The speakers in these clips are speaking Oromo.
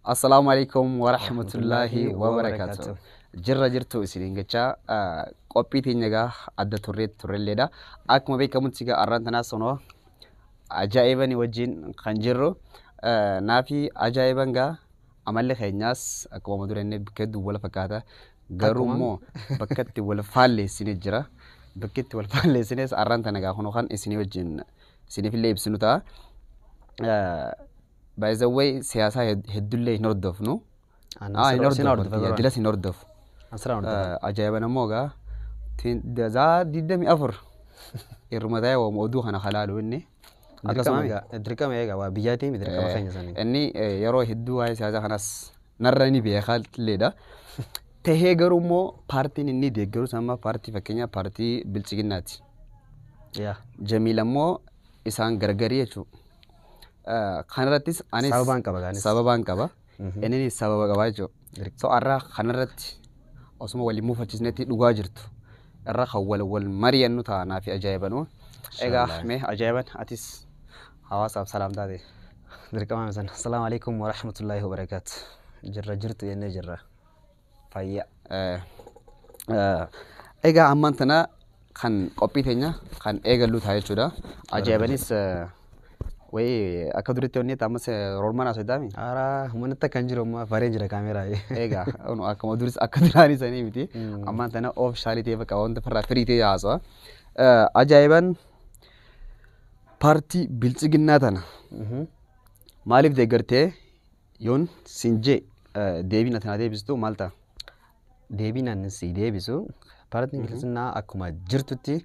Assalamualaikum warahmatullahi wabarakatuh. Jirra jirtu isiniin jecha qophiitiin egaa adda turreelleedha. Akkuma beekamutti egaa arraan tanaa sonoo ajaa'ibanii wajjin kan jirru naafi ajaa'iban gaa amalli keenyaas akkuma madurenne bakka hedduu wal fakkaata. Garuu immoo bakka itti wal faalleessine jira. Bakka itti wal faalleessines arraan tana gaa kunoo kan isinii wajjin isiniifillee ibsinu ta'a. By the way, siyasa heddulle hin hordofnu. Dilas hin hordofu. Ajaa'iban ammoo gaa zaa 24 irruma ta'e waa oduu kana halaalu inni. Dirqama egaa waa biyyaatii miti dirqama keenya sanii. Inni yeroo hedduu waa'ee siyaasa kanas narra ni beekalleedha. Tahee garuu immoo paartiin inni deeggaru sama paartii fakkeenyaa paartii Bilchiginnaati. Jamiil ammoo isaan gargarii jechuudha. Kanarrattis anis sababaan qaba. Inni sababa qaba jechuudha. So arraa kanarratti osuma waliin muufachisnetti dhugaa jirtu. Irra kan wal mari'annu taanaa fi ajaa'ibanu. Egaa mee ajaa'iban atis hawaasaaf salaam taate. Dirqama misan. Assalaamu alaikum wa rahmatullahi wa barakatuh. Jirra jirtu jennee jirra. Fayya. Egaa ammaan tana kan qophii teenya kan eegallu ta'a jechuudha. Ajaa'ibanis way akka duritti onni tamas roormana sodaami. Ara manatti kan jiru amma fareen jira kaameraa. Egaa ono akkuma duris akka duraanii sanii miti. Ammaan tana oofishaalii ta'e bakka wanta farraa firii ta'e haasawaa. Ajaa'iban paartii Bilchiginnaa tana maaliif deeggartee yoon sinjee deebiin atinaa deebistu maal ta'a? Deebiin ani si deebisu paartiin Bilchiginnaa akkuma jirtutti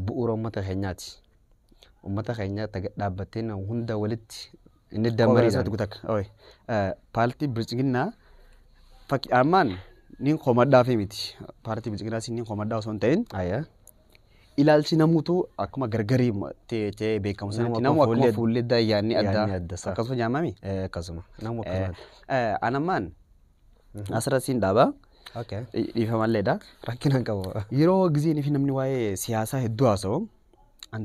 bu'uura uummata keenyaati. Ummata keenya dhaabbattee hunda walitti inni dammariidhaan guutak. Paartii Bilchiginnaa fakki ammaan niin qomadhaa fi miti. Paartii Bilchiginnaa niin qomadhaa osoo hin ta'in ilaalchi namuutu akkuma gargarii ta'ee beekamu sanatti namu akkuma fuullee dayyaanni addaa akkasuma nyaamami. Akkasuma namu akkuma. Anammaan asirratti siin dhaabaa. Dhiifamalleedha. Rakkina hin qabu. Yeroo giseen fi namni waa'ee siyaasaa hedduu haasa'u.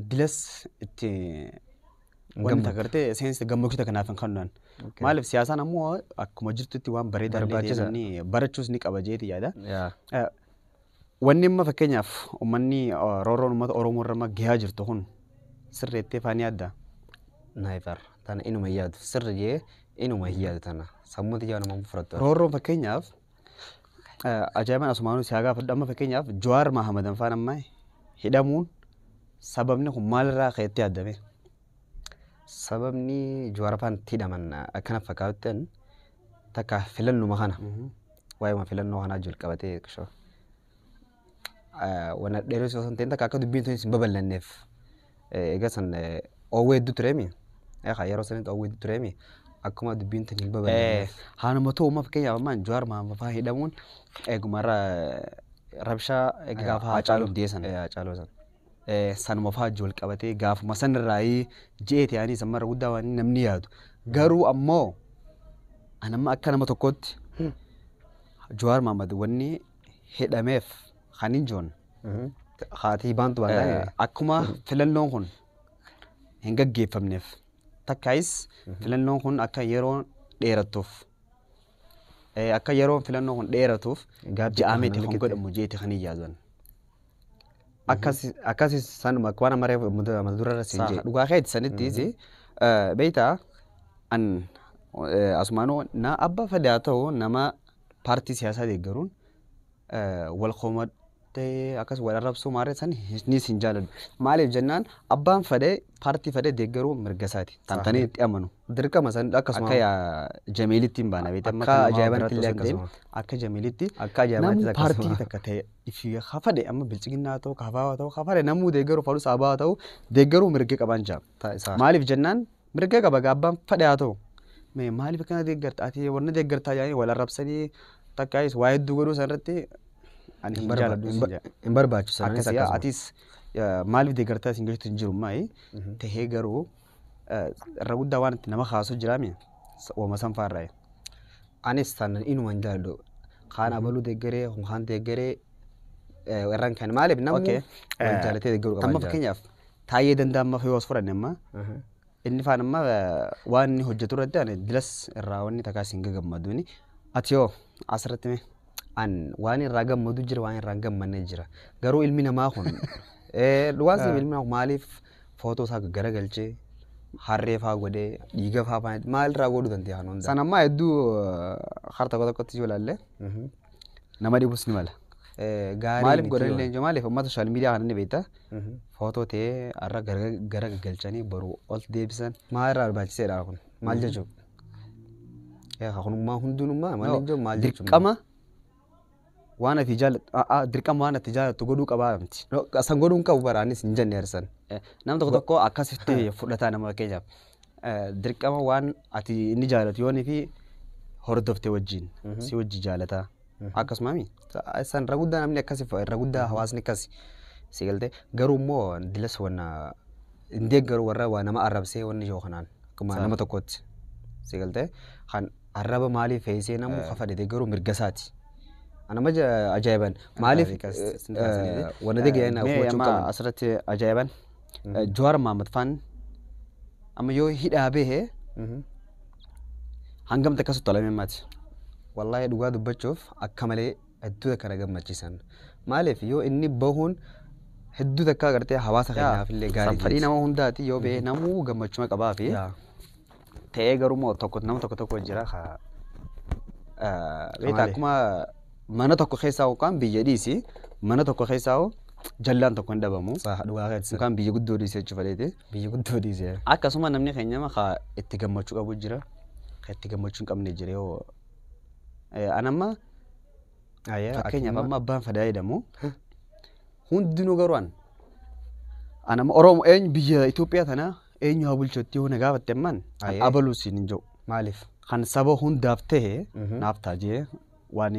Dilas itti wanta gartee seensi gammachuuta kanaaf kan nuan maaliif siyaasaan ammoo akkuma jirtutti waan bareedaa illee barachuus ni qaba jeeti yaada. Wanni amma fakkeenyaaf uummanni roorroon uummata Oromoo irra gahaa jirtu kun sirreettee faanii adda. Naayifar tana inuma yaadu sirri jee inuma yaadu tana sammuuti yaa nama fudhattu. Roorroon fakkeenyaaf ajaa'iban asumaanuu siyaagaa fudhu amma fakkeenyaaf Jawaar Mahamadan faan amma hidhamuun sababni kun maalirraa ka'etti addame? Sababni Jawaar faan hidhaman akkana fakkaatan takka filannuma kana waa'ee filannoo kanaa jalqabatee qishoo. Wana dheeressu osoo hin ta'in takka akka dubbiin sun hin babal'anneef egaa san oowwee hedduu tureemi. Yeroo sanitti oowwee hedduu tureemi akkuma dubbiin sun hin babal'anneef. Haanuma ta'uu amma fakkeenyaaf ammaan Jawaar Mahamadan hidhamuun eegumarra rabshaa gaafa Hacaaluu deessan. Hacaaluu san. Sanuma fa'aa wal qabatee gaafuma sanarraa je'ee ta'anii sammara guddaa waan namni yaadu. Garuu ammoo anamma akka nama tokkotti Jawaar Mahamadan wanni hidhameef kan hin joon. Haatii baantu baantaa. Akkuma filannoon kun hin gaggeeffamneef takkaayis filannoon kun akka yeroo dheeratuuf akka yeroo filannoon kun dheeratuuf ja'ameetiin kan godhamu jeeti kan hin yaadan. Akkasis sanuma waan amaree madurarra siin jee. Dhugaa keetti sanittis beektaa an asumaanuu na abba fedhaa ta'u nama paartii siyaasaa deeggaruun wal qomattee akkas wal arrabsuu maarree san ni siin jaaladhu. Maaliif jennaan abbaan fedhee paartii fedhee deeggaruu mirga isaati. Tantanii itti amanu. Dirqama san akkasuma akka Jamiilitti hin baana beektaa. Akka ajaa'ibanitti illee akkasuma. Akka Jamiilitti namni paartii takka ta'e ifi hafade amma Bilchiginnaa ta'u kaafaa ta'u hafade namuu deeggaruu fadhu saabaa ta'u deeggaruu mirga qaban jaa. Maaliif jennaan mirga qaba abbaan fedhee haa ta'u. Maaliif akkana deeggarta ati warna deeggartaa jaanii wal arrabsanii takkaayis waa hedduu godhuu sanarratti ani hin jaaladhu. Hin barbaachisu. Akkasii atis maaliif deeggartaa siin galchuutu hin jiru maayi tahee garuu irra guddaa waan itti nama kaasu jiraami ooma san faarraa. Anis tan inuma hin jaaladhu. Kaan abaluu deeggaree kaan deeggaree irraan kan maaliif namni jaalatee deeggaruu qaba. Amma fakkeenyaaf taayee danda'amma fi os fudhanne amma inni faan amma waan inni hojjetu irratti ani dilas irraa wanni takkaa siin gammaduuni ati yoo asirratti mee an waan irraa gammadu jira waan irraa gammanne jira garuu ilmi namaa kun waan ilmi namaa maaliif footoo isaa garagalchee harree faa godhee dhiiga faa maal irraa godhuu danda'a hunda san amma hedduu harta tokkotti yoo ilaalle nama dhibus ni mala maaliif godhan leenjoo maaliif uummata sooshaal miidiyaa kana ni beektaa footoo ta'ee har'a garagalchanii baruu ol deebisan maal irraa barbaachiseedha kun maal jechuudha kunummaa hundinummaa maal jechuudha maal jechuudha dirqama waan ati jaallattu dirqama waan ati jaallattu godhuu qabaa miti. San godhuun qabu baraanis hin jenne harsan. Nama tokko akkasitti fudhataa nama keenyaaf dirqama waan ati inni jaallatu yoonii fi hordofte wajjin si wajji jaalataa akkasumami. San irra guddaa namni akkasi irra guddaa hawaasni akkasi si galtee garuu immoo dilas wanna hin deeggaru warra waa nama arrabsee wanni yoo kanaan akkuma nama tokkotti si galtee kan arraba maaliif feesee namu kafadhe deeggaru mirgasaati. أنا ما جا أجايبان مالف وانا دقي أنا ما أسرت أجايبان جوار ما مدفن أما يو هيد أبيه هنگم تكسر طلع من مات والله دوغا دبتشوف أكمله هدو ذكر أجمع ماتشيسان مالف يو إني بهون هدو ذكر قرتي حواس خينا في اللي قاري سفري نما هون داتي يو به نمو جمع شو كبابي تيجرو مو تكوت نمو تكوت جرا خا بيت أكما mana tokko keessaa kan biyya dhiisi mana tokko keessaa jallaan tokko hin dhabamu kan biyya guddoo dhiisi jechuudha fedheete biyya guddoo dhiisi akkasuma namni keenya ma itti gammachuu qabu jira itti gammachuu hin qabne jira yoo anamma fakkeenyaaf amma abbaan fadaa jedhamu hundinuu garuu anamma Oromoo eenyu biyya Itoophiyaa tana eenyu haa bulchootti yoo na gaafatte ammaan abaluu siin hin jiru maaliif kan saba hundaaf ta'e naaf taajee waan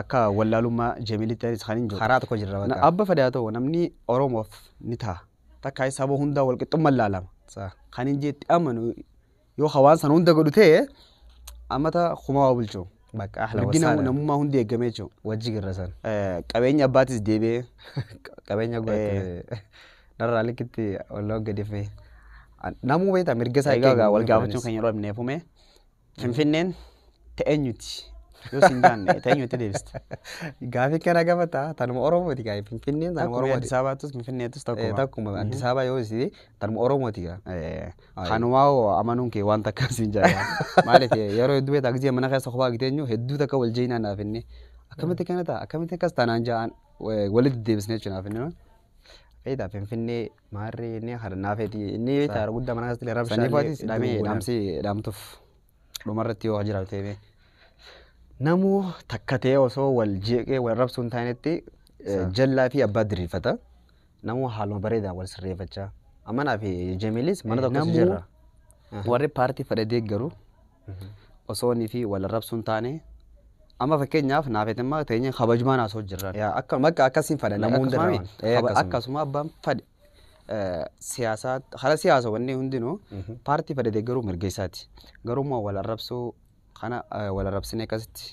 akka wallaalummaa jeemilitti kan jiru karaa tokko jirra bakka abba fadaa ta'u namni Oromoof ni ta'a takka saba hundaa wal qixxummaan laalama kan hin jeetti amanu yoo hawaan san hunda godhu ta'e ammata kumaa bulchu bakka ahla wasaala namummaa hundi eeggamee jiru wajji girrasan qabeenya abbaatis deebi'ee qabeenya godhate narraa likitti walloo gadi fee namuu beektaa mirga isaa eegaa wal gaafachuun kan yeroo abneefume Finfinneen ta'eenyuti yoo siin gaanne ta'eenyuti deebiste gaafii kana gaafata tanuma Oromooti gaa Finfinneen tanuma Oromooti Addis Abaattus Finfinneettus takkuma Addis Abaa yoo isi tanuma Oromooti gaa kanumaa amanuun kee waan takka siin jaalladha maaliif yeroo hedduu beektaa gisee mana keessa kophaa giteenyu hedduu takka wal jeenyaa naaf inni akkamitti kana ta'a akkamitti akkas taanaan ja'an walitti deebisnee jechuun naaf inni beektaa Finfinnee maarree inni harnaafeeti inni beektaa guddaa mana keessatti rabshaalee dhamee dhaamsi dhaamtuuf dhumarratti yoo jiraatee namu takkatee osoo wal jeeqee wal rabsuun taanetti jallaa fi abbaa diriirfata namu haaluma bareedaan wal sirreeffachaa amanaa fi Jemilis mana tokko jirra warri paartii fedha deeggaru osoo ni fi wal rabsuun taane amma fakkeenyaaf naafeetimmaa ta'ee kabajumaan asoo jirra akka makka akkasiin fedha namu hundarraa akkasuma abbaan fedha siyaasaa hara siyaasa wanni hundinuu paartii fedha deeggaruu mirga isaati garuu wal rabsuu kana wal rabsine akkasitti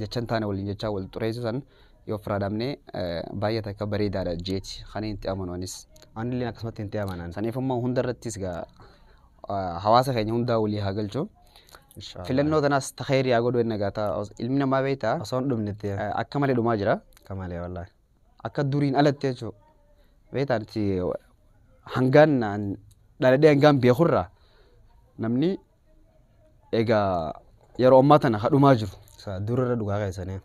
jechan taane waliin jechaa wal xureessisan yoo firaadamne baay'ee takka bareedaadha jeeti kan itti amanuunis anillee akkasumatti itti amanan saniif immoo hundarrattis gaa hawaasa keenya hundaa walii haa galchu filannoo tanaas takheerii haa godhu enna gaata ilmi namaa beektaa osoo hin dhumnetti akka malee dhumaa jira akka malee wallaahi akka duriin alatti jechuudha beektaan hangaan dhaladhee hangaan beekurraa namni egaa yeroo ammaa tana hadhumaa jiru durarra dhugaa keessanii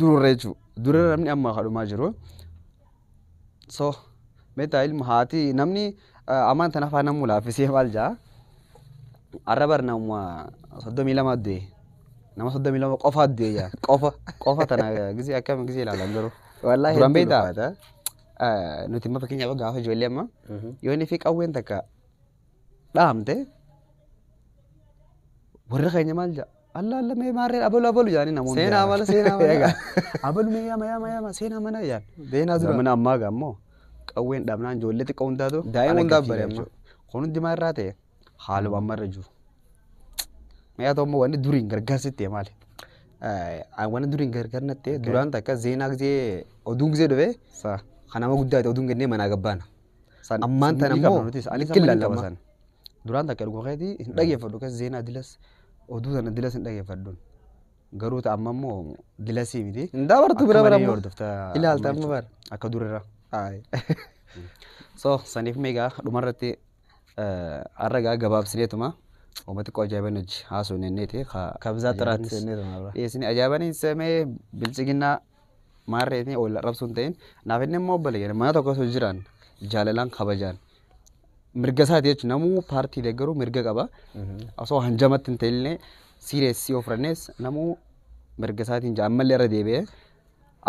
durarra jechuudha durarra namni amma hadhumaa jiru so beektaa ilma haati namni amaan tana afaan namuu laaffisee maal jaa arrabar nama 32 du'e nama 32 qofa du'e yaa qofa tana gisee akkam gisee ilaalan garuu wallaahi duraan beektaa nuti amma fakkeenyaaf gaafa ijoollee amma yoo inni fi qawween takka dhahamte warra keenya maal jaa alla mee maarree abalu yaani namoonni seenaa mala abalu mee yama seenaa mana yaan deenaa dura mana ammaa gaammoo qawween dhabnaan ijoollee xiqqoo hundaatu daa'ima hundaa bareema kun hundi maal irraa ta'e haaluma amma irra jiru mee haa ta'u immoo wanni duriin gargaarsitti maali wanni duriin gargaarnatte duraan takka zeenaa gisee oduun gisee dhufe kan nama guddaa ta'e oduun kennee manaa gabbaana ammaan tana immoo likkii lallama duraan takka ergu keeti hin dhageeffadhu kas zeenaa dilas oduu sana dilas hin dhageeffadhuun. Garuu amma immoo dilasii miti. Hin dabartu bira bara immoo ilaalta amma bara. akka durirra. So saniif meegaa dhumarratti arragaa gabaabsineetuma uummati koo ajaa'iban hojii haasoo nenneeti kabzaa xiraatti senneetuma bara. Isin ajaa'ibanii samee bilchiginnaa maarreetiin ol rabsuun ta'in naaf inni immoo obboleeyyan mana tokko osoo jiran jaalalaan kabajaan mirga isaati jechuun namuu paartii deeggaruu mirga qaba osoo hanjamatti hin ta'inne siireessii ofrannees namuu mirga isaatiin ammallee irra deebi'ee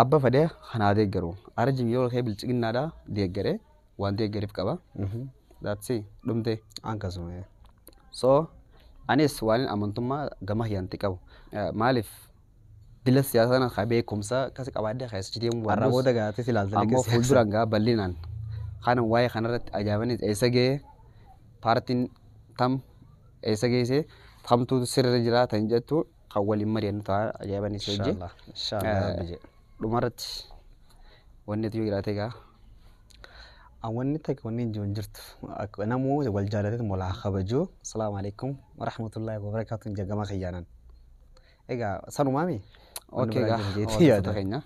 abba fadee kanaa deeggaru arjim yoo kee bilchiginnaadha deeggare waan deeggariif qaba. That's it dhumte akkasuma. So anis waan amantummaa gama hiyyanti qabu maaliif dila siyaasaan qabee kumsa kasi qabaadde keessatti deemu warra booda gaatis ilaaltanii ammoo fuulduraan gaa bal'inaan kana waa'ee kanarratti ajaa'ibanis eessa ga'ee paartiin tam eessa geessee tamtu sirra jira tan jettu kan waliin mari'annu ta'a ajaa'ibanis hojii. Inshallah. Dhumarratti wanni yoo jiraate gaa wanni takka wanni jiran jirtu namuu wal jaalatee molaa kabajuu. Assalaamu alaikum wa rahmatullahi wa barakatuh jagama khiyyaanan. Egaa sanumaami. Okay gaa yaada keenya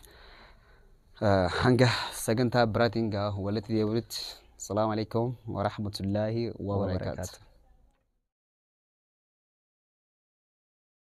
hanga sagantaa biraatiin gaa walitti deebi'utti. Assalaamu alaikum wa rahmatullahi wa barakatuh.